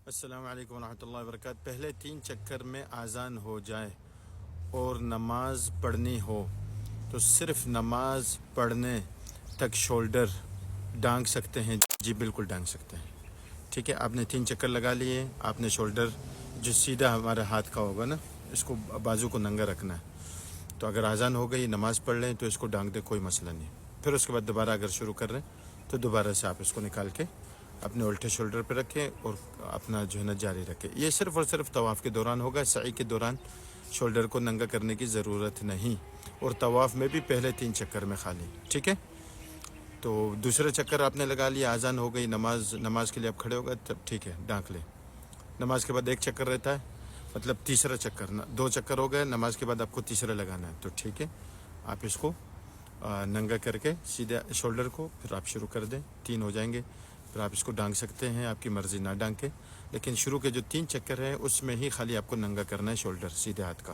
السلام علیکم ورحمۃ اللہ وبرکاتہ۔ پہلے 3 چکر میں آزان ہو جائے اور نماز پڑھنی ہو تو صرف نماز پڑھنے تک شولڈر ڈانگ سکتے ہیں؟ جی بالکل ڈانگ سکتے ہیں۔ ٹھیک ہے، آپ نے 3 چکر لگا لیے، آپ نے شولڈر جو سیدھا ہمارے ہاتھ کا ہوگا نا، اس کو بازو کو ننگا رکھنا ہے۔ تو اگر آزان ہو گئی، نماز پڑھ لیں تو اس کو ڈانگ دیں، کوئی مسئلہ نہیں۔ پھر اس کے بعد دوبارہ اگر شروع کر رہے ہیں تو دوبارہ سے آپ اس کو نکال کے اپنے الٹے شولڈر پہ رکھیں اور اپنا جو ہے نا جاری رکھیں۔ یہ صرف اور صرف طواف کے دوران ہوگا، سعی کے دوران شولڈر کو ننگا کرنے کی ضرورت نہیں، اور طواف میں بھی پہلے 3 چکر میں خالی۔ ٹھیک ہے، تو دوسرے چکر آپ نے لگا لیا، آزان ہو گئی، نماز کے لیے آپ کھڑے ہو گئے، تب ٹھیک ہے ڈانک لیں۔ نماز کے بعد 1 چکر رہتا ہے، مطلب تیسرا چکر، 2 چکر ہو گئے، نماز کے بعد آپ کو تیسرا لگانا ہے، تو ٹھیک ہے آپ اس کو ننگا کر کے سیدھے شولڈر کو پھر آپ شروع کر دیں۔ 3 ہو جائیں گے، پھر آپ اس کو ڈانگ سکتے ہیں، آپ کی مرضی نہ ڈانگ کے، لیکن شروع کے جو 3 چکر ہیں اس میں ہی خالی آپ کو ننگا کرنا ہے شولڈر سیدھے ہاتھ کا۔